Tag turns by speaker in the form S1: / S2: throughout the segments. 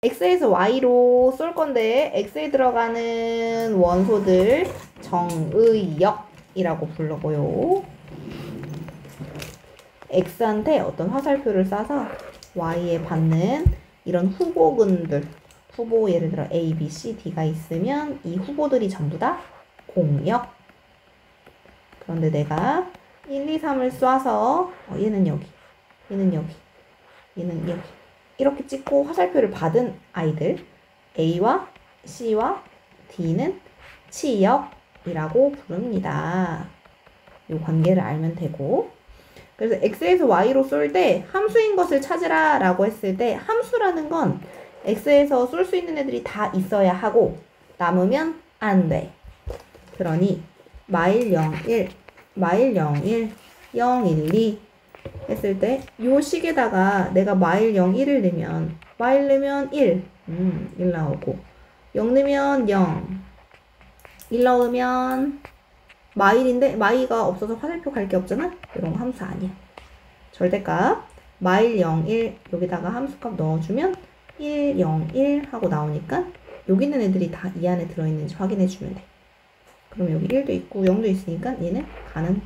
S1: x에서 y로 쏠 건데 x에 들어가는 원소들 정의역이라고 부르고요. x한테 어떤 화살표를 쏴서 y에 받는 이런 후보군들, 후보 예를 들어 A, B, C, D가 있으면 이 후보들이 전부 다 공역. 그런데 내가 1, 2, 3을 쏴서 얘는 여기, 얘는 여기, 얘는 여기 이렇게 찍고 화살표를 받은 아이들 A와 C와 D는 치역이라고 부릅니다. 이 관계를 알면 되고, 그래서 x에서 y로 쏠 때 함수인 것을 찾으라 라고 했을 때 함수라는 건 x에서 쏠 수 있는 애들이 다 있어야 하고 남으면 안 돼. 그러니 마일 01, 마일 01, 012 했을 때 요 식에다가 내가 마일 01을 넣으면 마일 넣으면 1, 1 나오고 0 넣으면 0, 1 넣으면 마일인데 마이가 없어서 화살표 갈 게 없잖아? 이런 거 함수 아니야. 절대값 마일 01 여기다가 함수값 넣어주면 1, 0, 1 하고 나오니까 여기 있는 애들이 다 이 안에 들어있는지 확인해주면 돼. 그럼 여기 1도 있고 0도 있으니까 얘는 가능.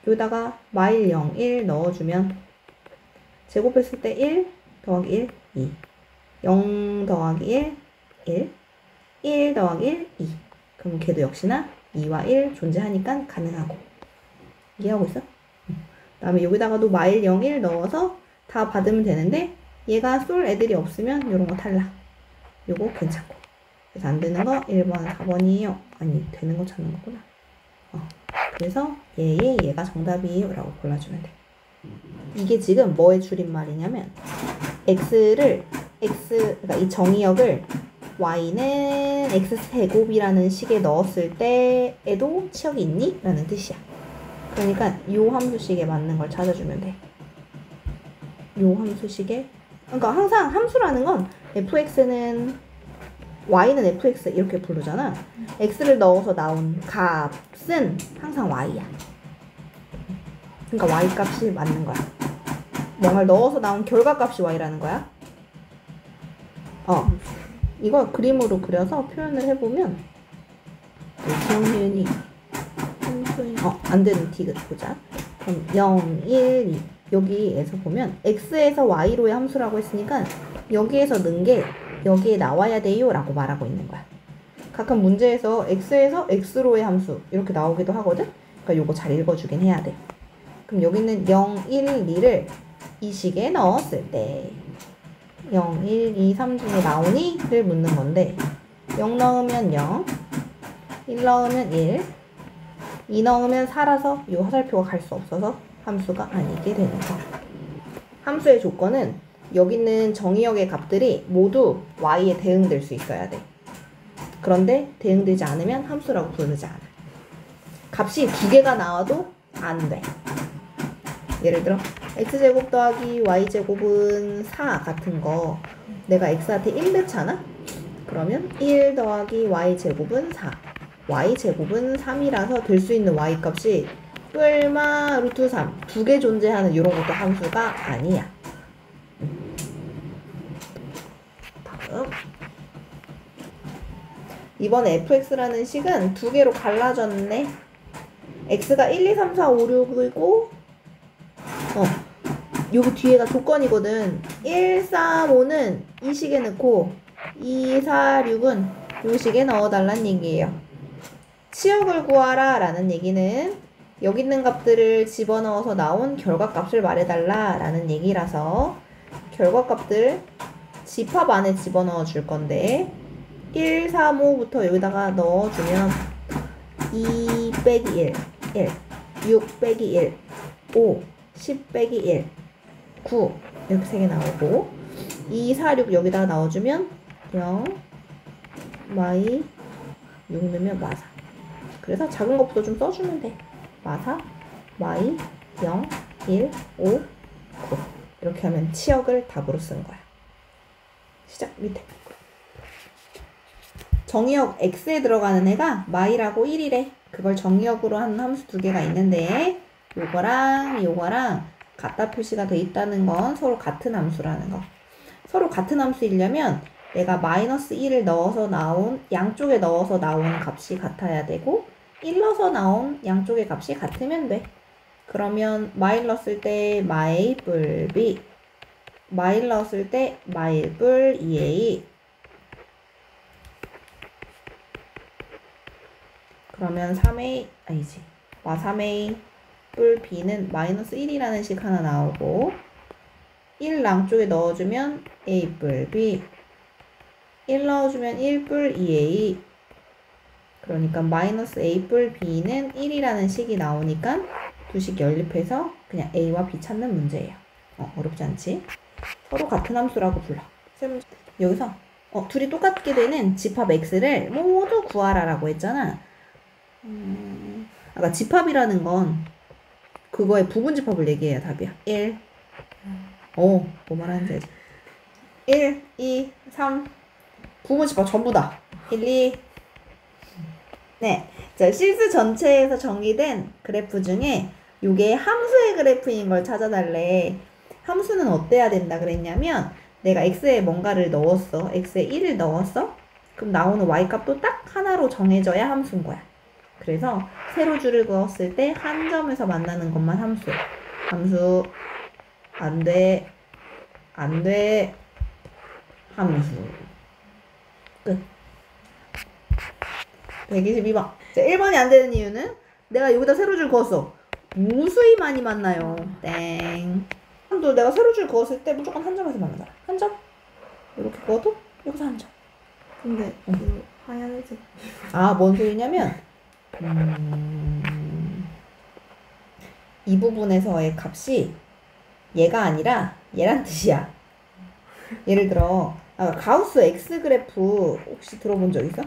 S1: 여기다가 마일 0, 1 넣어주면 제곱했을 때 1 더하기 1, 2 0 더하기 1, 1 1 더하기 1, 2 그럼 걔도 역시나 2와 1 존재하니까 가능하고. 이해하고 있어? 그 다음에 여기다가도 마일 0, 1 넣어서 다 받으면 되는데 얘가 쏠 애들이 없으면 이런 거 탈락. 요거 괜찮고. 그래서 안 되는 거 1번, 4번이에요. 아니 되는 거 찾는 거구나. 그래서 얘가 정답이에요 라고 골라주면 돼. 이게 지금 뭐의 줄임말이냐면 그러니까 이 정의역을 y는 x제곱이라는 식에 넣었을 때에도 치역이 있니? 라는 뜻이야. 그러니까 요 함수식에 맞는 걸 찾아주면 돼. 요 함수식에, 그러니까 항상 함수라는 건 fx는 y는 fx 이렇게 부르잖아. x를 넣어서 나온 값은 항상 y야. 그러니까 y 값이 맞는 거야. 뭔가를 넣어서 나온 결과값이 y라는 거야. 이걸 그림으로 그려서 표현을 해보면 기억니은이 안 되는 디귿 보자. 그럼 0, 1, 2 여기에서 보면 x에서 y로의 함수라고 했으니까 여기에서 넣은 게 여기에 나와야 돼요 라고 말하고 있는 거야. 가끔 문제에서 x에서 x로의 함수 이렇게 나오기도 하거든. 그러니까 요거 잘 읽어주긴 해야 돼. 그럼 여기는 0, 1, 2를 이 식에 넣었을 때 0, 1, 2, 3 중에 나오니? 를 묻는 건데 0 넣으면 0, 1 넣으면 1, 2 넣으면 4라서 이 화살표가 갈 수 없어서 함수가 아니게 되는 거. 함수의 조건은 여기 있는 정의역의 값들이 모두 y에 대응될 수 있어야 돼. 그런데 대응되지 않으면 함수라고 부르지 않아. 값이 두 개가 나와도 안 돼. 예를 들어 x제곱 더하기 y제곱은 4 같은 거 내가 x한테 1 넣잖아? 그러면 1 더하기 y제곱은 4 y제곱은 3이라서 될 수 있는 y값이 뿔마 루트 3 두 개 존재하는 이런 것도 함수가 아니야. 다음 이번에 fx라는 식은 두 개로 갈라졌네. x가 1, 2, 3, 4, 5, 6이고 여기 뒤에가 조건이거든. 1, 3, 5는 이 식에 넣고 2, 4, 6은 이 식에 넣어달란 얘기예요. 치역을 구하라 라는 얘기는 여기 있는 값들을 집어넣어서 나온 결과값을 말해달라 라는 얘기라서 결과값들 집합 안에 집어넣어 줄 건데 1, 3, 5부터 여기다가 넣어주면 2 빼기 1, 1, 6 빼기 1, 5, 10 빼기 1, 9 이렇게 3개 나오고 2, 4, 6 여기다가 넣어주면 0, 마이 6 넣으면 마사. 그래서 작은 것부터 좀 써주면 돼. 마사, 마이, 0, 1, 5, 9 이렇게 하면 치역을 답으로 쓴 거야. 시작 밑에 정의역 x에 들어가는 애가 마이라고 1이래. 그걸 정의역으로 하는 함수 두 개가 있는데 요거랑 요거랑 같다 표시가 돼 있다는 건 서로 같은 함수라는 거. 서로 같은 함수이려면 내가 마이너스 1을 넣어서 나온 양쪽에 넣어서 나온 값이 같아야 되고 1 넣어서 나온 양쪽의 값이 같으면 돼. 그러면 마일 넣었을 때 마일 뿔 B, 마일 넣었을 때 마일 뿔 2A. 그러면 3A 아니지. 3A 뿔 B는 마이너스 1이라는 식 하나 나오고 1 양쪽에 넣어주면 A 뿔 B, 1 넣어주면 1 뿔 2A. 그러니까 마이너스 A 뿔 B는 1이라는 식이 나오니까 두 식 연립해서 그냥 A와 B 찾는 문제예요. 어렵지 않지? 서로 같은 함수라고 불러. 여기서 둘이 똑같게 되는 집합 X를 모두 구하라라고 했잖아. 아까 집합이라는 건 그거의 부분 집합을 얘기해야 답이야. 1 뭐 말하는지 알지? 1, 2, 3 부분 집합 전부 다 1, 2 네. 자, 실수 전체에서 정의된 그래프 중에 요게 함수의 그래프인 걸 찾아달래. 함수는 어때야 된다 그랬냐면 내가 x에 뭔가를 넣었어. x에 1을 넣었어. 그럼 나오는 y값도 딱 하나로 정해져야 함수인 거야. 그래서 세로줄을 그었을 때 한 점에서 만나는 것만 함수야. 함수 안 돼. 안 돼. 함수 끝. 122번. 자, 1번이 안 되는 이유는 내가 여기다 세로줄 그었어. 무수히 많이 만나요. 땡. 또 내가 세로줄 그었을 때 무조건 한 점에서 만나잖아. 한 점? 이렇게 그어도 여기서 한 점.
S2: 근데 그 하얀색
S1: 뭔 소리냐면 이 부분에서의 값이 얘가 아니라 얘란 뜻이야. 예를 들어 가우스 X 그래프 혹시 들어본 적 있어?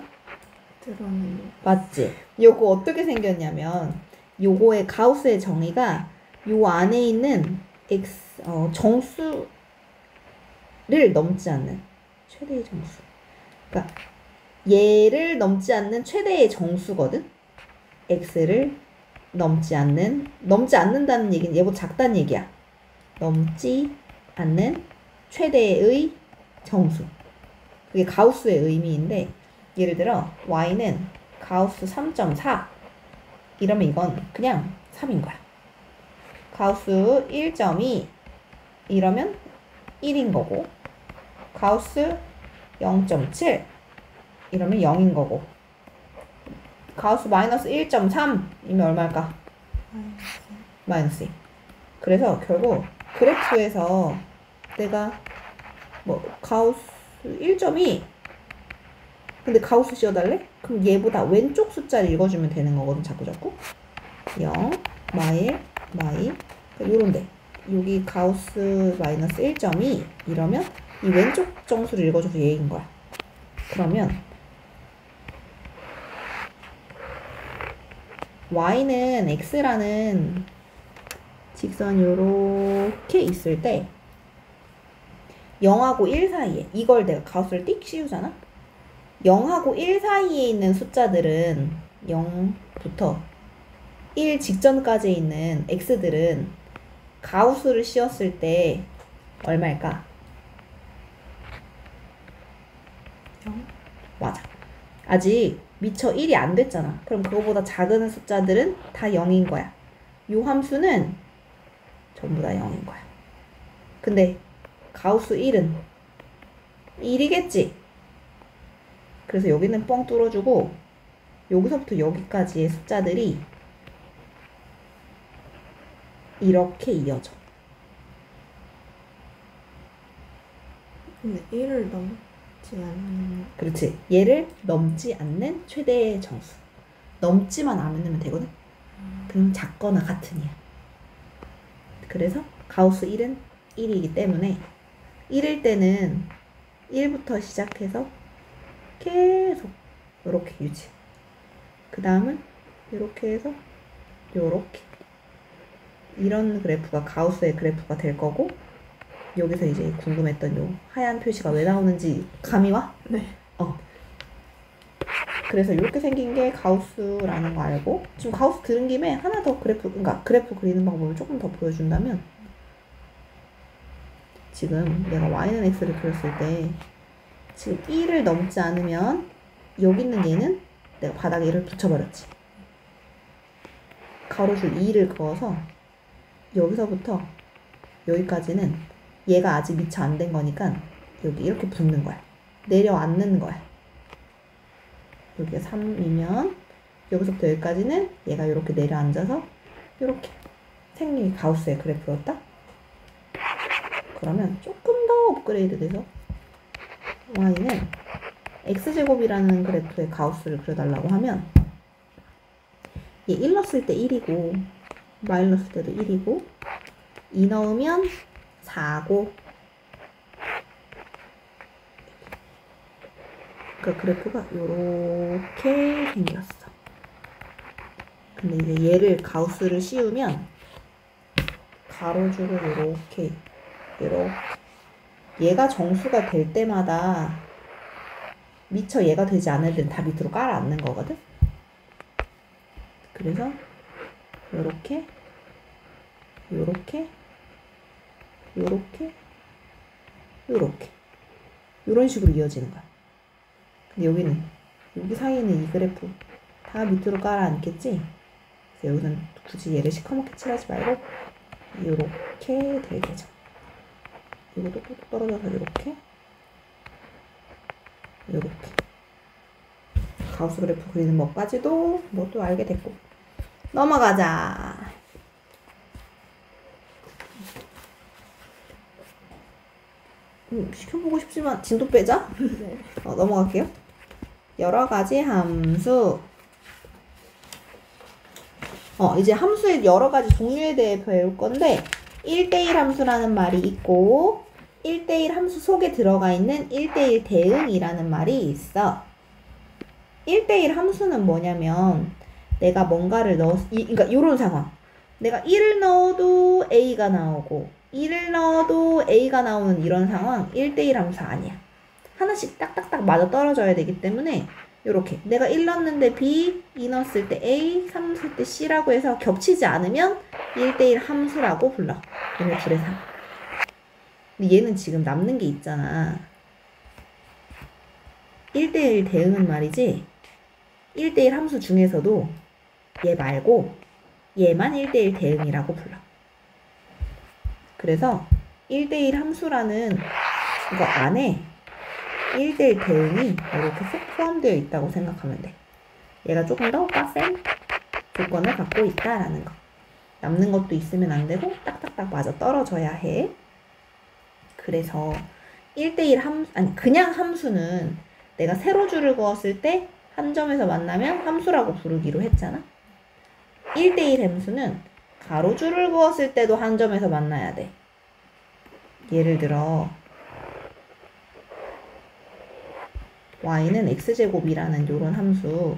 S2: 들어는
S1: 맞지? 요거 어떻게 생겼냐면 요거의 가우스의 정의가 요 안에 있는 X 정수를 넘지 않는 최대의 정수. 그러니까 얘를 넘지 않는 최대의 정수거든. X를 넘지 않는다는 얘기는 얘보다 작다는 얘기야. 넘지 않는 최대의 정수. 그게 가우스의 의미인데 예를 들어 y는 가우스 3.4 이러면 이건 그냥 3인 거야. 가우스 1.2 이러면 1인 거고 가우스 0.7 이러면 0인 거고 가우스 마이너스 1.3 이면 얼마일까? 마이너스 2. 그래서 결국 그래프에서 내가 가우스 1.2 근데 가우스 씌워달래? 그럼 얘보다 왼쪽 숫자를 읽어주면 되는 거거든. 자꾸 0, 마일 요런데 여기 가우스 마이너스 1.2 이러면 이 왼쪽 정수를 읽어줘서 얘인 거야. 그러면 y는 x라는 직선 요렇게 있을 때 0하고 1 사이에 이걸 내가 가우스를 띡 씌우잖아. 0하고 1 사이에 있는 숫자들은 0부터 1 직전까지 있는 x들은 가우스를 씌웠을 때 얼마일까?
S2: 0?
S1: 맞아. 아직 미처 1이 안 됐잖아. 그럼 그거보다 작은 숫자들은 다 0인 거야. 요 함수는 전부 다 0인 거야. 근데 가우스 1은 1이겠지? 그래서 여기는 뻥 뚫어주고 여기서부터 여기까지의 숫자들이 이렇게 이어져.
S2: 근데 1을 넘지 않는
S1: 그렇지. 얘를 넘지 않는 최대의 정수. 넘지만 않으면 되거든. 그럼 작거나 같은 이야. 그래서 가우스 1은 1이기 때문에 1일 때는 1부터 시작해서 계속 이렇게 유지. 그 다음은 이렇게 해서 요렇게. 이런 그래프가 가우스의 그래프가 될 거고 여기서 이제 궁금했던 요 하얀 표시가 왜 나오는지 감이 와?
S2: 네.
S1: 그래서 이렇게 생긴 게 가우스라는 거 알고 지금 가우스 들은 김에 하나 더 그래프 그리는 방법을 조금 더 보여준다면 지금 내가 y는 x를 그렸을 때 지금 1을 넘지 않으면 여기 있는 얘는 내가 바닥에 1을 붙여버렸지. 가로줄 2를 그어서 여기서부터 여기까지는 얘가 아직 미처 안 된 거니까 여기 이렇게 붙는 거야. 내려앉는 거야. 여기가 3이면 여기서부터 여기까지는 얘가 이렇게 내려앉아서 이렇게 생긴 가우스의 그래프였다. 그러면 조금 더 업그레이드 돼서 y는 x제곱이라는 그래프의 가우스를 그려달라고 하면 얘 1 넣었을 때 1이고 마일 넣었을 때도 1이고 2 넣으면 4고 그 그래프가 요렇게 생겼어. 근데 이제 얘를 가우스를 씌우면 가로줄을 요렇게 얘가 정수가 될 때마다 미처 얘가 되지 않을 때는 다 밑으로 깔아 앉는 거거든. 그래서 요렇게 요렇게 요렇게 요렇게 요런 식으로 이어지는 거야. 근데 여기는 여기 사이에는 이 그래프 다 밑으로 깔아 앉겠지. 그래서 여기는 굳이 얘를 시커멓게 칠하지 말고 요렇게 될 되죠. 이것도 뚝뚝 떨어져서 요렇게 요렇게 가우스 그래프 그리는 법까지도 뭐 또 알게 됐고 넘어가자. 시켜보고 싶지만 진도 빼자.
S2: 네.
S1: 넘어갈게요. 여러 가지 함수. 이제 함수의 여러 가지 종류에 대해 배울 건데 1대1 함수라는 말이 있고 1대1 함수 속에 들어가 있는 1대1 대응이라는 말이 있어. 1대1 함수는 뭐냐면 내가 뭔가를 그러니까 이런 상황. 내가 1을 넣어도 A가 나오고 1을 넣어도 A가 나오는 이런 상황 1대1 함수 아니야. 하나씩 딱딱딱 맞아 떨어져야 되기 때문에 요렇게 내가 1 넣었는데 B, 2 넣었을 때 A, 3 넣었을 때 C라고 해서 겹치지 않으면 1대1 함수라고 불러. 얘네 둘의 상황. 근데 얘는 지금 남는 게 있잖아. 1대1 대응은 말이지 1대1 함수 중에서도 얘 말고 얘만 1대1 대응이라고 불러. 그래서 1대1 함수라는 이거 안에 1대1 대응이 이렇게 쏙 포함되어 있다고 생각하면 돼. 얘가 조금 더 빡센 조건을 갖고 있다라는 거. 남는 것도 있으면 안 되고 딱딱딱 맞아 떨어져야 해. 그래서 1대1 그냥 함수는 내가 세로줄을 그었을 때 한 점에서 만나면 함수라고 부르기로 했잖아. 1대1 함수는 가로줄을 그었을 때도 한 점에서 만나야 돼. 예를 들어 y는 x제곱이라는 요런 함수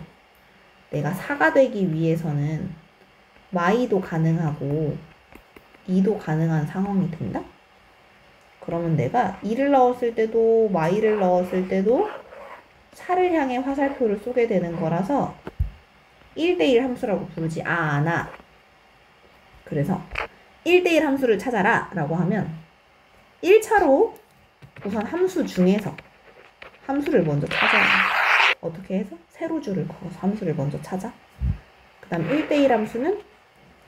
S1: 내가 4가 되기 위해서는 y도 가능하고 2도 가능한 상황이 된다? 그러면 내가 2를 넣었을 때도 y를 넣었을 때도 4를 향해 화살표를 쏘게 되는 거라서 1대1 함수라고 부르지 않아. 그래서 1대1 함수를 찾아라 라고 하면 1차로 우선 함수 중에서 함수를 먼저 찾아야 돼. 어떻게 해서? 세로줄을 그어서 함수를 먼저 찾아. 그 다음 1대1 함수는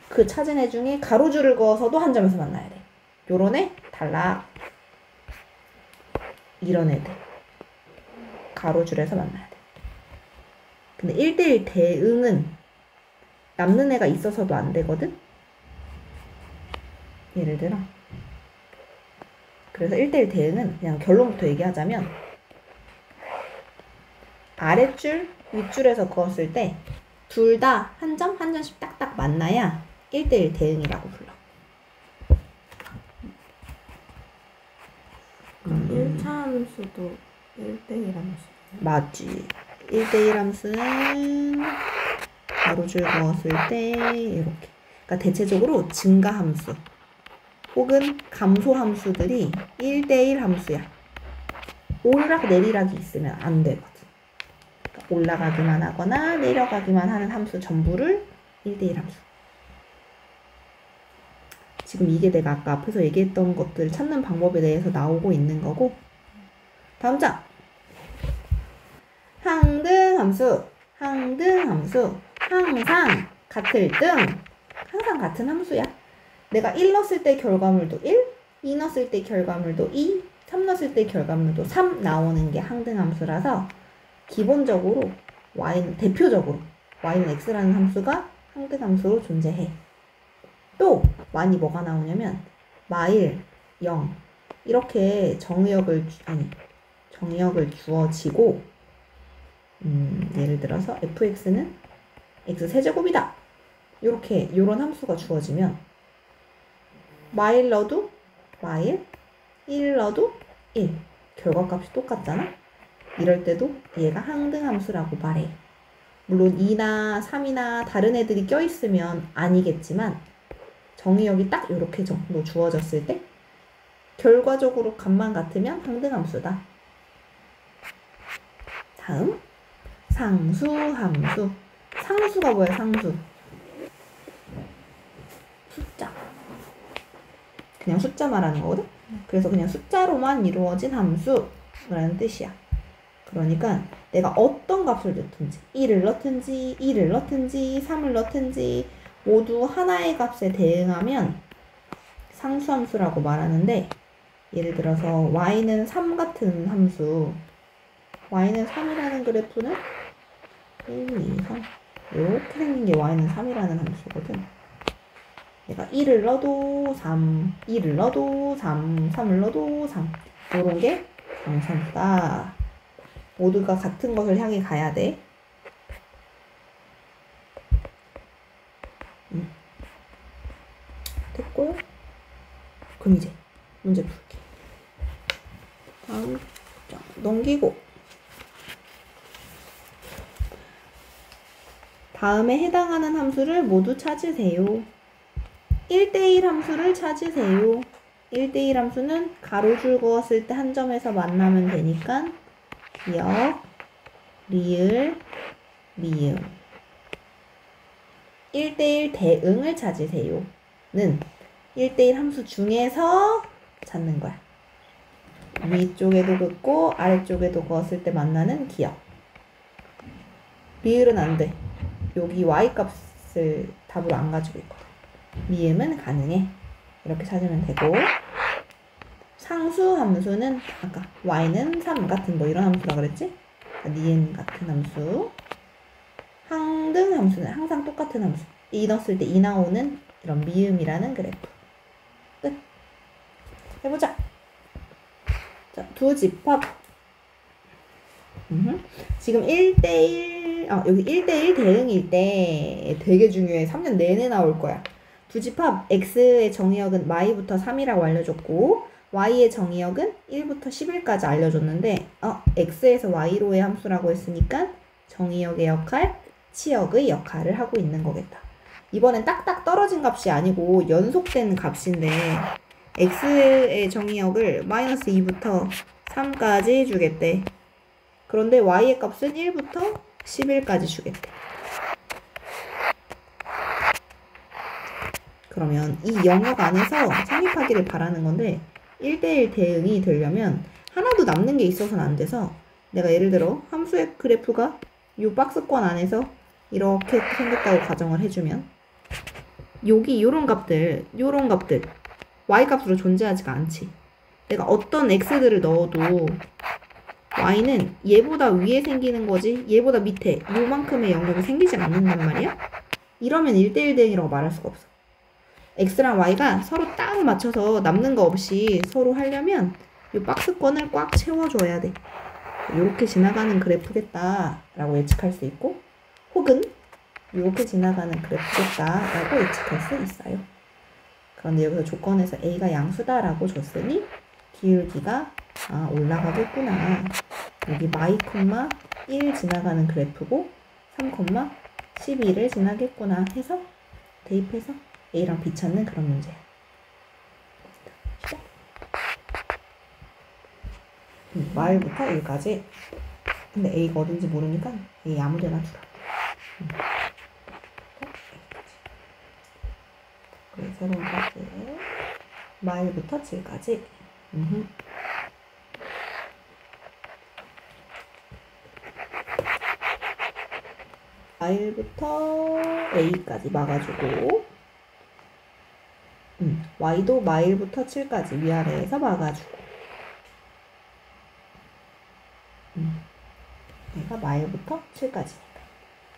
S1: 그 찾은 애 중에 가로줄을 그어서도 한 점에서 만나야 돼. 요런 애 탈락. 이런 애들 가로줄에서 만나야 돼. 근데 1대1 대응은 남는 애가 있어서도 안 되거든? 예를 들어 그래서 1대1 대응은 그냥 결론부터 얘기하자면 아랫줄, 윗줄에서 그었을 때 둘 다 한 점, 한 점씩 딱딱 만나야 1대1 대응이라고 불러.
S2: 1차 함수도 1대1 함수.
S1: 맞지. 1대1 함수는 가로줄 그었을 때 이렇게. 그러니까 대체적으로 증가 함수 혹은 감소 함수들이 1대1 함수야. 오르락 내리락이 있으면 안 되거든. 그러니까 올라가기만 하거나 내려가기만 하는 함수 전부를 1대1 함수. 지금 이게 내가 아까 앞에서 얘기했던 것들 찾는 방법에 대해서 나오고 있는 거고. 다음 장. 항등함수. 항등함수. 항상 같을 등. 항상 같은 함수야. 내가 1 넣었을 때 결과물도 1, 2 넣었을 때 결과물도 2, 3 넣었을 때 결과물도 3 나오는 게 항등함수라서 기본적으로 y는 대표적으로 y는 x라는 함수가 항등함수로 존재해. 또 많이 뭐가 나오냐면 마일, 0 이렇게 정의역을 주어지고 예를 들어서 fx는 x 세제곱이다. 이렇게 요런 함수가 주어지면 마일 넣어도 마일, 1 넣어도 1 결과값이 똑같잖아. 이럴 때도 얘가 항등함수라고 말해. 물론 2나 3이나 다른 애들이 껴있으면 아니겠지만 정의역이 딱 이렇게 정도 주어졌을 때 결과적으로 값만 같으면 항등함수다. 다음 상수함수. 상수가 뭐야? 상수 숫자. 그냥 숫자 말하는 거거든? 그래서 그냥 숫자로만 이루어진 함수라는 뜻이야. 그러니까 내가 어떤 값을 넣든지 1을 넣든지 2를 넣든지 3을 넣든지 모두 하나의 값에 대응하면 상수함수라고 말하는데, 예를 들어서 y는 3 같은 함수, y는 3이라는 그래프는 1, 2, 3 이렇게 생긴 게 y는 3이라는 함수거든. 내가 1을 넣어도 3, 2를 넣어도 3, 3을 넣어도 3 이런 게 상수함수다. 모두가 같은 것을 향해 가야 돼. 됐고요. 그럼 이제 문제 풀기. 다음 장 넘기고 다음에 해당하는 함수를 모두 찾으세요. 1대1 함수를 찾으세요. 1대1 함수는 가로줄 그었을 때 한 점에서 만나면 되니까 기억, 리을, 미음. 1대1 대응을 찾으세요. 는 1대1 함수 중에서 찾는 거야. 위쪽에도 긋고 아래쪽에도 그었을 때 만나는 기억. 리을은 안 돼. 여기 y 값을 답으로 안 가지고 있거든. 미음은 가능해. 이렇게 찾으면 되고, 상수 함수는 아까 y는 3 같은 뭐 이런 함수라 그랬지? 니은 같은 함수. 항등 함수는 항상 똑같은 함수. 2 넣었을 때 2 나오는 이런 미음이라는 그래프. 끝. 해보자. 자, 두 집합. 지금 1대1, 여기 1대1 대응일 때 되게 중요해. 3년 내내 나올 거야. 두 집합, x의 정의역은 y부터 3이라고 알려줬고, y의 정의역은 1부터 11까지 알려줬는데, x에서 y로의 함수라고 했으니까 정의역의 역할, 치역의 역할을 하고 있는 거겠다. 이번엔 딱딱 떨어진 값이 아니고 연속된 값인데, x의 정의역을 마이너스 2부터 3까지 주겠대. 그런데 y의 값은 1부터 11까지 주겠대. 그러면 이 영역 안에서 성립하기를 바라는 건데, 1대1 대응이 되려면 하나도 남는 게 있어서는 안 돼서, 내가 예를 들어 함수의 그래프가 이 박스권 안에서 이렇게 생겼다고 가정을 해주면, 여기 요런 값들 y 값으로 존재하지가 않지. 내가 어떤 x들을 넣어도 y는 얘보다 위에 생기는 거지 얘보다 밑에 요만큼의 영역이 생기지 않는단 말이야. 이러면 1대1 대응이라고 말할 수가 없어. x랑 y가 서로 딱 맞춰서 남는 거 없이 서로 하려면 이 박스권을 꽉 채워줘야 돼. 이렇게 지나가는 그래프겠다 라고 예측할 수 있고, 혹은 이렇게 지나가는 그래프겠다 라고 예측할 수 있어요. 그런데 여기서 조건에서 a가 양수다 라고 줬으니 기울기가 올라가겠구나. 여기 마이, 1 지나가는 그래프고 3, 12를 지나겠구나 해서 대입해서 a랑 b 찾는 그런 문제야. 시작. 말부터 1까지. 근데 a가 어딘지 모르니까 a 아무데나 두라. 그래, 새로운 파트. 마일부터 7까지. 마일부터 A까지 막아주고, Y도 마일부터 7까지 위아래에서 막아주고, 얘가 마일부터 7까지니까.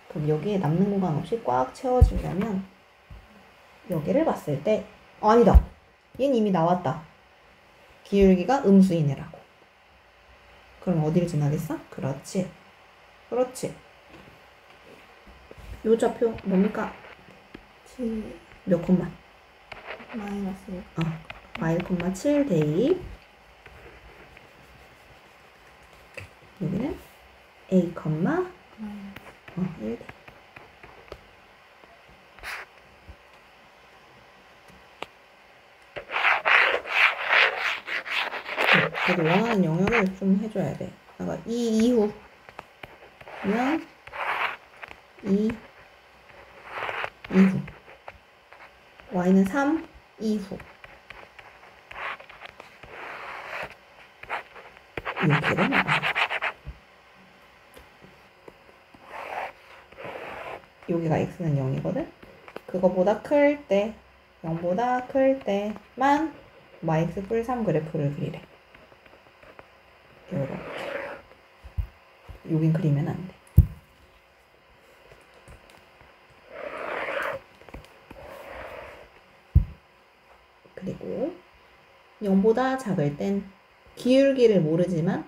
S1: 그럼 여기에 남는 공간 없이 꽉 채워주려면 여기를 봤을 때 아니다. 얘는 이미 나왔다. 기울기가 음수이네라고. 그럼 어디를 지나겠어? 그렇지. 그렇지. 요 좌표 뭡니까? 몇 콤마?
S2: 마이너스
S1: 마일 콤마 7 대입. 여기는 A 콤마 1 대입. 그래도 원하는 영역을 좀 해줘야 돼. 그러니까 2 이후면 2 이후. Y는 3 이후. 이렇게 되면 여기가 x는 0이거든? 그거보다 클 때, 0보다 클 때만 yx 뿔 3 그래프를 그리래. 요렇게. 여긴 그리면 안 돼. 그리고 0보다 작을 땐 기울기를 모르지만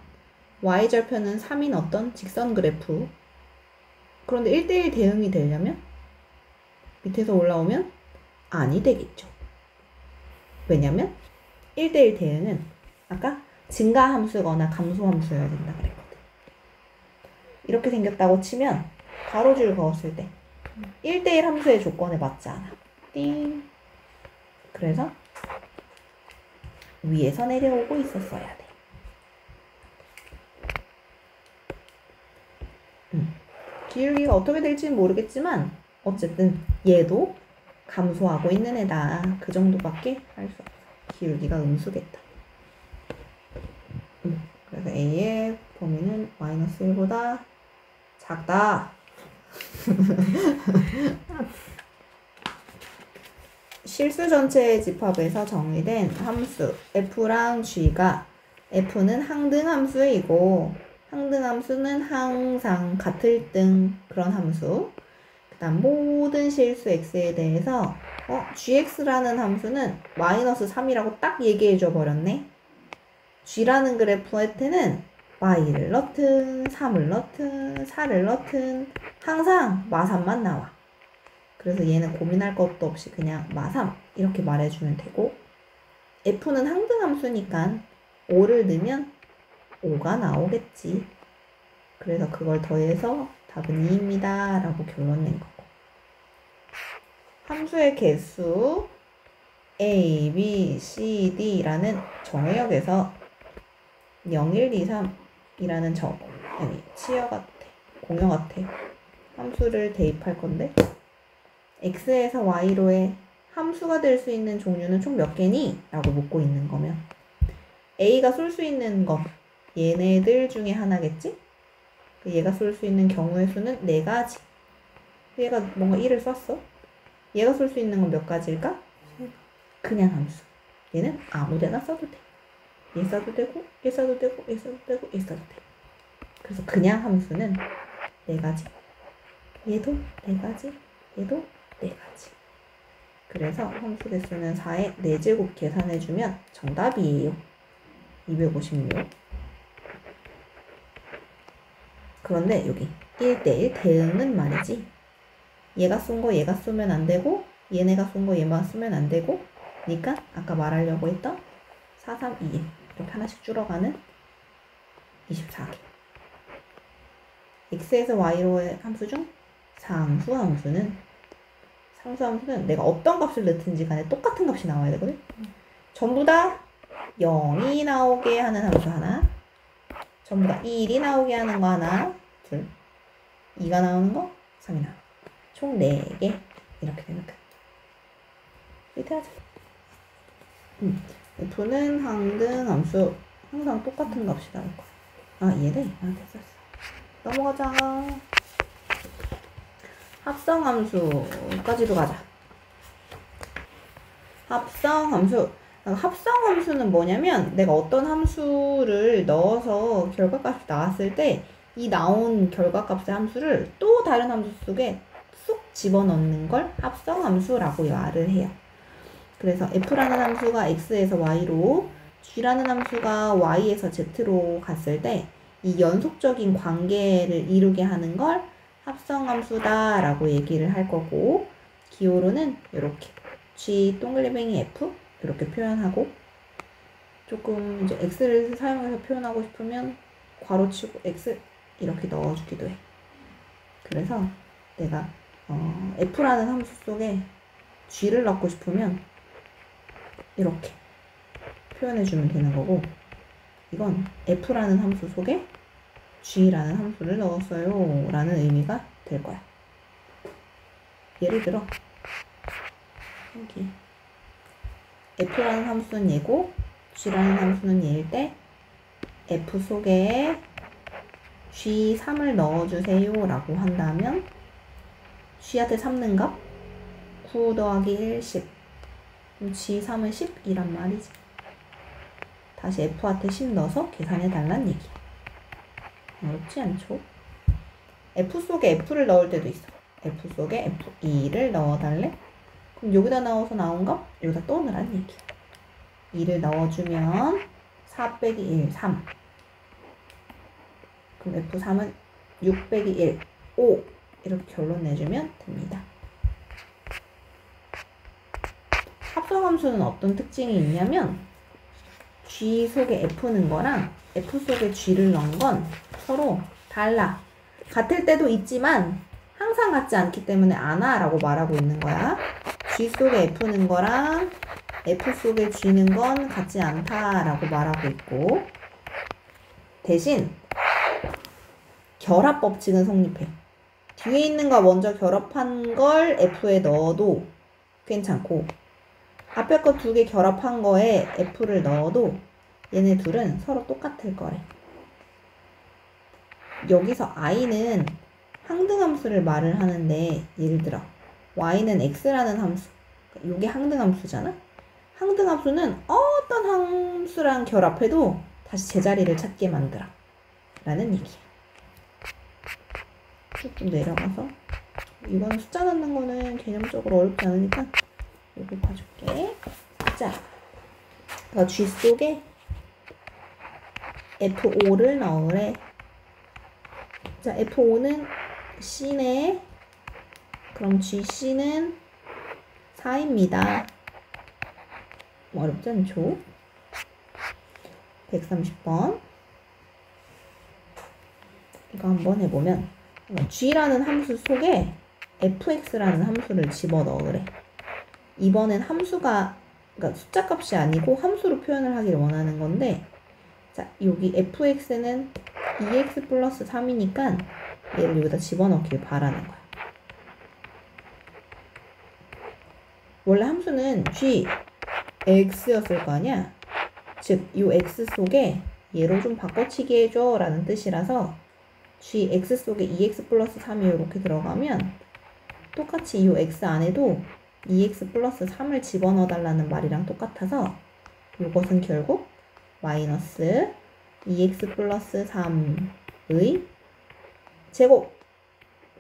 S1: y절편은 3인 어떤 직선 그래프. 그런데 1대1 대응이 되려면 밑에서 올라오면 아니 되겠죠. 왜냐면 1대1 대응은 아까 증가함수거나 감소함수여야 된다 그랬거든. 이렇게 생겼다고 치면 가로줄 그었을 때 1대1 함수의 조건에 맞지 않아. 띵. 그래서 위에서 내려오고 있었어야 돼. 기울기가 어떻게 될지는 모르겠지만 어쨌든 얘도 감소하고 있는 애다. 그 정도밖에 할 수 없어. 기울기가 음수겠다. 그래서 A의 범위는 마이너스 1보다 작다. 실수 전체의 집합에서 정의된 함수 F랑 G가 F는 항등함수이고 항등함수는 항상 같을 등 그런 함수. 그 다음 모든 실수 x에 대해서 gx라는 함수는 마이너스 3이라고 딱 얘기해줘 버렸네. g라는 그래프한테는 y를 넣든 3을 넣든 4를 넣든 항상 마3만 나와. 그래서 얘는 고민할 것도 없이 그냥 마3 이렇게 말해주면 되고, f는 항등함수니까 5를 넣으면 5가 나오겠지. 그래서 그걸 더해서 답은 2입니다 라고 결론 낸 거고, 함수의 개수 a, b, c, d라는 정의역에서 0, 1, 2, 3이라는 치어 같아, 공역 같아 함수를 대입할 건데, x에서 y로의 함수가 될 수 있는 종류는 총 몇 개니? 라고 묻고 있는 거면 a가 쏠 수 있는 거 얘네들 중에 하나겠지? 얘가 쏠 수 있는 경우의 수는 4가지. 얘가 뭔가 1을 썼어? 얘가 쏠 수 있는 건 몇 가지일까? 그냥 함수. 얘는 아무데나 써도 돼. 얘 써도 되고, 얘 써도 되고, 얘 써도 되고, 얘 써도 돼. 그래서 그냥 함수는 4가지. 얘도 4가지. 얘도 4가지. 그래서 함수 개수는 4의 4제곱 계산해주면 정답이에요. 256. 그런데 여기 1대1 대응은 말이지. 얘가 쏜 거 얘가 쏘면 안 되고, 얘네가 쏜 거 얘만 쏘면 안 되고, 그러니까 아까 말하려고 했던 4, 3, 2, 1 이렇게 하나씩 줄어가는 24개. x에서 y로의 함수 중 상수함수는 내가 어떤 값을 넣든지 간에 똑같은 값이 나와야 되거든. 전부 다 0이 나오게 하는 함수 하나, 전부 다 1이 나오게 하는 거 하나, 둘, 2가 나오는 거, 3이 나오는 거. 총 4개. 이렇게 되면 끝. 밑에 하자. F는 항등함수 항상 똑같은 값이 나올 거야. 아, 이해돼? 아, 됐었어. 넘어가자. 합성함수까지도 가자. 합성함수는 뭐냐면 내가 어떤 함수를 넣어서 결과값이 나왔을 때 이 나온 결과값의 함수를 또 다른 함수 속에 쏙 집어넣는 걸 합성함수라고 말을 해요. 그래서 f라는 함수가 x에서 y로, g라는 함수가 y에서 z로 갔을 때 이 연속적인 관계를 이루게 하는 걸 합성함수다 라고 얘기를 할 거고, 기호로는 이렇게 g 동글뱅이 f 이렇게 표현하고, 조금 이제 x를 사용해서 표현하고 싶으면 괄호치고 x 이렇게 넣어주기도 해. 그래서 내가 f라는 함수 속에 g를 넣고 싶으면 이렇게 표현해주면 되는 거고, 이건 f라는 함수 속에 g라는 함수를 넣었어요 라는 의미가 될 거야. 예를 들어 여기 f라는 함수는 얘고 g라는 함수는 얘일 때 f 속에 g3을 넣어주세요 라고 한다면 g한테 3 는 값 9 더하기 1, 10. 그럼 g3은 10이란 말이지. 다시 f한테 10 넣어서 계산해달란 얘기야. 어렵지 않죠? f 속에 f를 넣을 때도 있어. f 속에 f2를 넣어달래? 그럼 여기다 넣어서 나온 거 여기다 또 넣으란 얘기야. 2를 넣어주면 4 빼기 1, 3. 그럼 f3은 6 빼기 1, 5. 이렇게 결론 내주면 됩니다. 합성함수는 어떤 특징이 있냐면 g 속에 f는 거랑 f 속에 g를 넣은 건 서로 달라. 같을 때도 있지만 항상 같지 않기 때문에 안아 라고 말하고 있는 거야. g 속에 f는 거랑 f 속에 g는 건 같지 않다 라고 말하고 있고, 대신 결합 법칙은 성립해. 뒤에 있는 거 먼저 결합한 걸 f에 넣어도 괜찮고, 앞에 거 두 개 결합한 거에 f를 넣어도 얘네 둘은 서로 똑같을 거래. 여기서 i는 항등함수를 말을 하는데, 예를 들어 y는 x라는 함수, 요게 항등함수잖아? 항등함수는 어떤 함수랑 결합해도 다시 제자리를 찾게 만들어 라는 얘기야. 조금 내려가서, 이건 숫자 넣는 거는 개념적으로 어렵지 않으니까 여기 봐줄게. 자, 그러니까 G 속에 F5를 넣으래. 자, F5는 C네. 그럼 GC는 4입니다. 어렵지 않죠? 130번. 이거 한번 해보면 G라는 함수 속에 fx라는 함수를 집어넣으래. 이번엔 함수가, 그러니까 숫자 값이 아니고 함수로 표현을 하길 원하는 건데, 자, 여기 fx는 2x 플러스 3이니까 얘를 여기다 집어넣길 바라는 거야. 원래 함수는 g, x였을 거 아니야? 즉, 이 x 속에 얘로 좀 바꿔치기 해줘 라는 뜻이라서 g, x 속에 2x 플러스 3이 이렇게 들어가면 똑같이 이 x 안에도 2x 플러스 3을 집어넣어 달라는 말이랑 똑같아서 이것은 결국 마이너스 2x 플러스 3의 제곱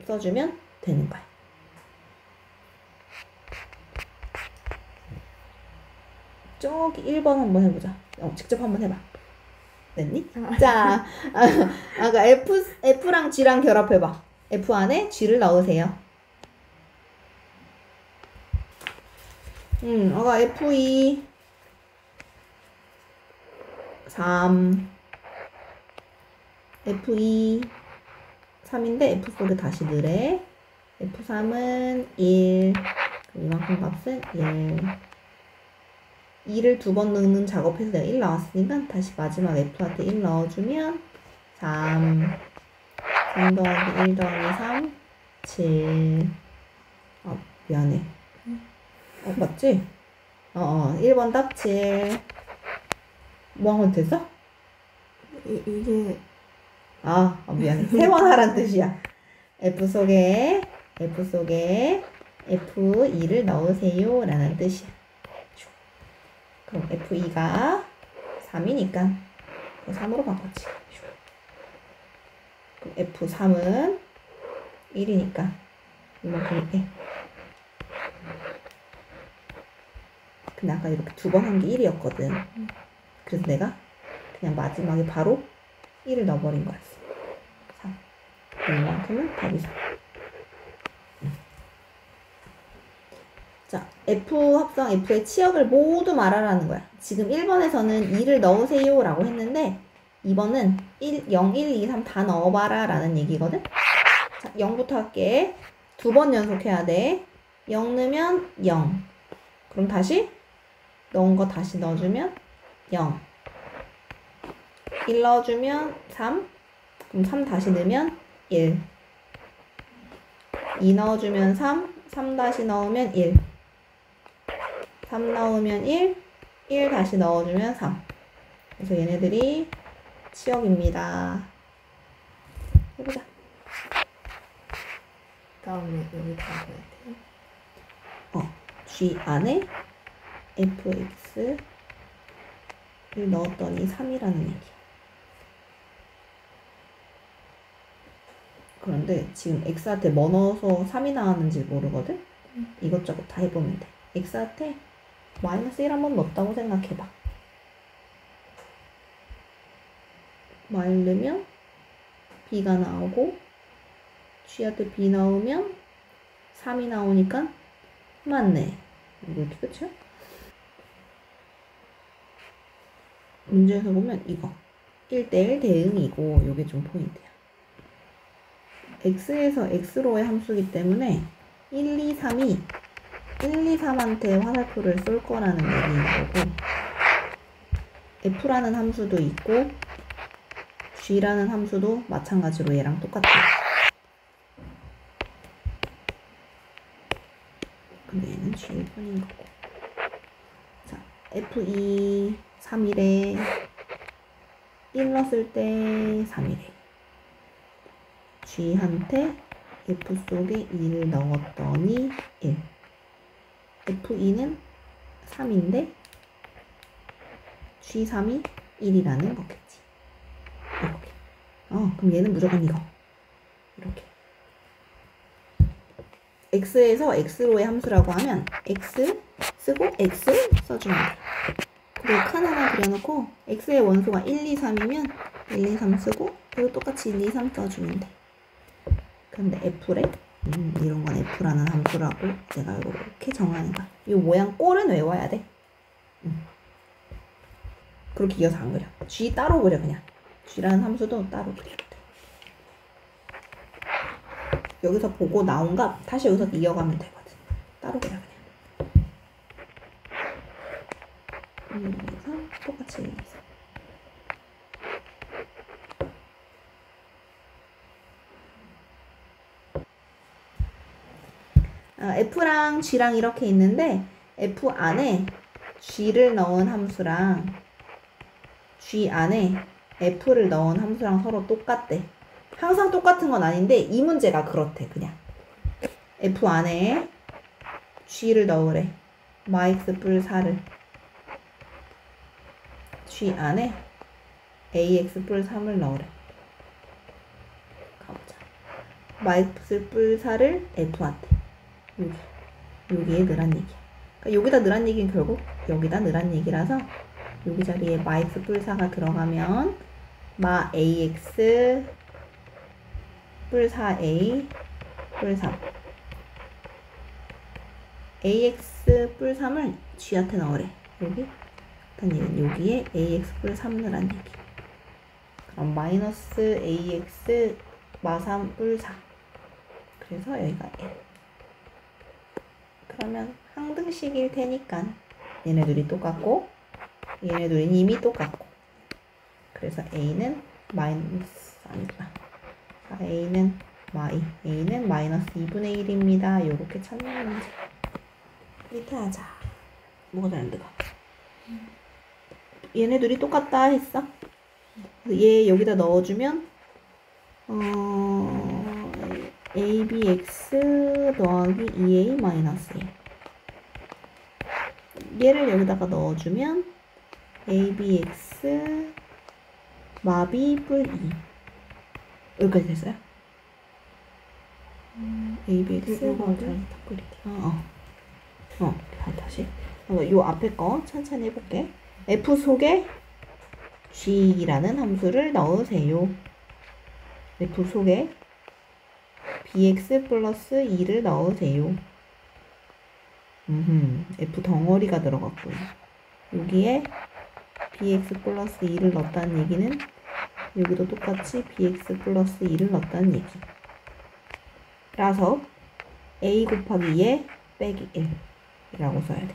S1: 써주면 되는 거야. 저기 1번 한번 해보자. 직접 한번 해봐. 됐니? 자, 아까 F랑 G랑 결합해봐. F 안에 G를 넣으세요. 아까 F2 3 F2 3인데 F 속에 다시 넣으래. F3은 1. 이만큼 값은 1을 두 번 넣는 작업해서 내가 1 나왔으니까 다시 마지막 F한테 1 넣어주면 3 더하기 1 더하기 3 7. 아, 미안해. 맞지? 1번 답칠. 뭐 한 건 됐어?
S2: 이게
S1: 미안해. 3번 하란 뜻이야. F 속에 F2를 넣으세요 라는 뜻이야. 그럼 F2가 3이니까 3으로 바꿨지. 그럼 F3은 1이니까 이만큼 해. 근데 아까 이렇게 두 번 한 게 1이었거든. 그래서 내가 그냥 마지막에 바로 1을 넣어버린 거였어. 3. 이만큼은 답이 3. 자, F 합성 F의 치역을 모두 말하라는 거야. 지금 1번에서는 2를 넣으세요 라고 했는데 2번은 0, 1, 2, 3 다 넣어봐라 라는 얘기거든. 자, 0부터 할게. 2번 연속해야 돼. 0 넣으면 0. 그럼 다시 넣은 거 다시 넣어주면 0. 1 넣어주면 3. 그럼 3 다시 넣으면 1. 2 넣어주면 3. 3 다시 넣으면 1. 3 넣으면 1. 1 다시 넣어주면 3. 그래서 얘네들이 치역입니다. 해보자.
S2: 다음에 여기 다 넣어야 돼요.
S1: G 안에 fx를 넣었더니 3이라는 얘기야. 그런데 지금 x한테 뭐 넣어서 3이 나왔는지 모르거든? 이것저것 다 해보면 돼. x한테 마이너스 1 한번 넣었다고 생각해봐. 마일 넣으면 b가 나오고 g한테 b 넣으면 3이 나오니까 맞네. 이거 어떻게 끝이야? 문제에서 보면 이거 1대1 대응이고 요게 좀 포인트야. x에서 x로의 함수이기 때문에 1, 2, 3이 1, 2, 3한테 화살표를 쏠 거라는 얘기인 거고 f라는 함수도 있고 g라는 함수도 마찬가지로 얘랑 똑같아. 근데 얘는 g일 뿐인 거고. 자, f2 3이래. 1 넣었을 때 3이래. g한테 f 속에 2를 넣었더니 1. f2는 3인데 g3이 1이라는 거겠지. 이렇게. 그럼 얘는 무조건 이거. 이렇게. x에서 x로의 함수라고 하면 x 쓰고 x 써주면 돼. 그리고 칸 하나 그려놓고 x의 원소가 1, 2, 3이면 1, 2, 3 쓰고 그리고 똑같이 1, 2, 3 써주면 돼. 근데 f래? 이런 건 f라는 함수라고 내가 이렇게 정하는 거야. 이 모양 꼴은 외워야 돼. 그렇게 이어서 안 그려. g 따로 그려 그냥. g라는 함수도 따로 그려. 여기서 보고 나온 값 다시 여기서 이어가면 되거든. 따로 그려 그냥. 1, 2, 3 똑같이 1, 2, 3. f랑 g랑 이렇게 있는데 f 안에 g를 넣은 함수랑 g 안에 f를 넣은 함수랑 서로 똑같대. 항상 똑같은 건 아닌데 이 문제가 그렇대. 그냥 f 안에 g를 넣으래. 마x 뿔 4를 g 안에 ax 뿔 3을 넣으래. 가보자. 마x 뿔 4를 f한테 여기에 넣으란 얘기야. 그러니까 여기다 넣으란 얘기는 결국 여기다 넣으란 얘기라서 여기 자리에 마x 뿔 4가 들어가면 마 ax 뿔 4a 뿔 3 ax 뿔 3을 g한테 넣으래. 여기 여기에 ax 뿔 3 넣으란 얘기. 그럼 마이너스 ax 마 3 뿔 4. 그래서 여기가 1. 그러면 항등식일 테니까 얘네들이 똑같고 얘네들은 이미 똑같고 그래서 a는 마이너스 아니다. a는 a는 마이너스 2분의 1입니다. 요렇게 찾는 문제. 밑에 하자. 뭐가 잘 안 들어가? 얘네들이 똑같다 했어. 얘 여기다 넣어주면 abx 더하기 2a 마이너스 1. 얘를 여기다가 넣어주면 abx 마비 뿔 2. 여기까지 됐어요? abx 마비 뿔 2. 다시. 요 앞에 거 천천히 해볼게. f 속에 g라는 함수를 넣으세요. f 속에 bx 플러스 2를 넣으세요. f 덩어리가 들어갔고요. 여기에 bx 플러스 2를 넣었다는 얘기는 여기도 똑같이 bx 플러스 2를 넣었다는 얘기. 라서 a 곱하기 2에 빼기 1이라고 써야 돼.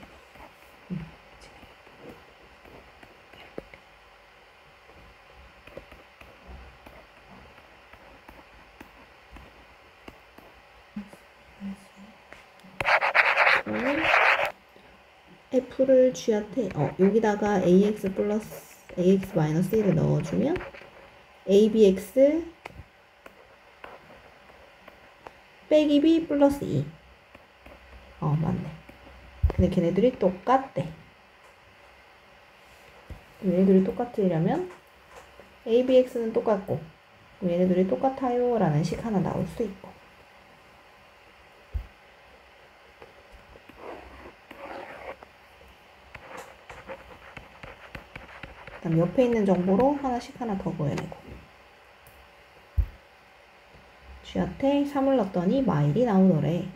S1: f를 g한테 여기다가 ax 플러스 ax 마이너스 1을 넣어주면 abx 빼기 b 플러스 2. 맞네. 근데 걔네들이 똑같대. 얘네들이 똑같으려면 abx는 똑같고 얘네들이 똑같아요 라는 식 하나 나올 수 있고. 그다음 옆에 있는 정보로 하나씩 하나 더 보여내고. 쥐한테 3을 넣었더니 마일이 나오더래.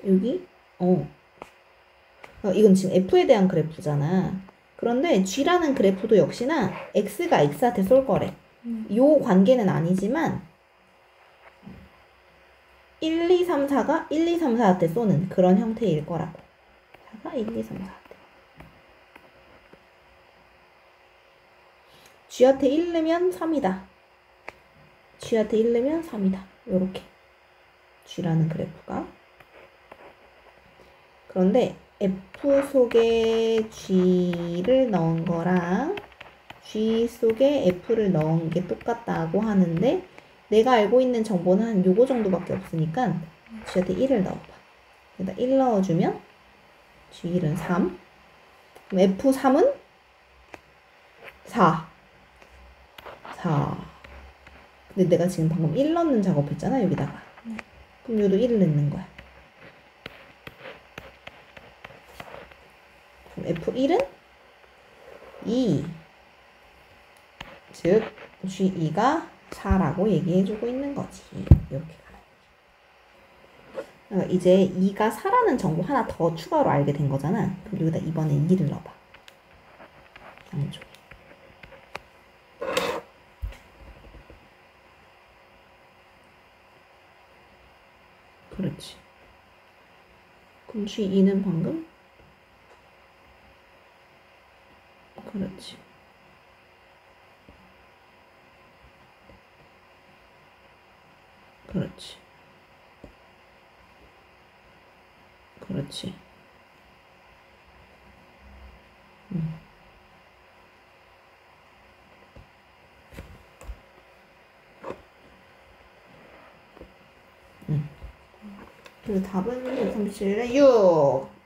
S1: 여기 이건 지금 f에 대한 그래프잖아. 그런데 g라는 그래프도 역시나 x가 x한테 쏠 거래. 요 관계는 아니지만 1, 2, 3, 4가 1, 2, 3, 4한테 쏘는 그런 형태일 거라고. 4가 1, 2, 3, 4한테. g한테 1 넣으면 3이다. g한테 1 넣으면 3이다. 요렇게. g라는 그래프가. 그런데 f 속에 g를 넣은 거랑 g 속에 f를 넣은 게 똑같다고 하는데 내가 알고 있는 정보는 한 요거 정도밖에 없으니까 g한테 1을 넣어봐. 여기다 1 넣어주면 g1은 3. 그럼 f3은 4. 근데 내가 지금 방금 1 넣는 작업했잖아 여기다가. 그럼 요도 1을 넣는 거야. 그럼 f1은 2. 즉 G2가 4라고 얘기해주고 있는 거지. 이렇게 가는. 이제 2가 4라는 정보 하나 더 추가로 알게 된 거잖아. 그럼 여기다 이번에 2를 넣어봐. 양쪽에. 그렇지. 그럼 G2는 방금? 그렇지. 그렇지. 그렇지. 그래서 답은 137에 6.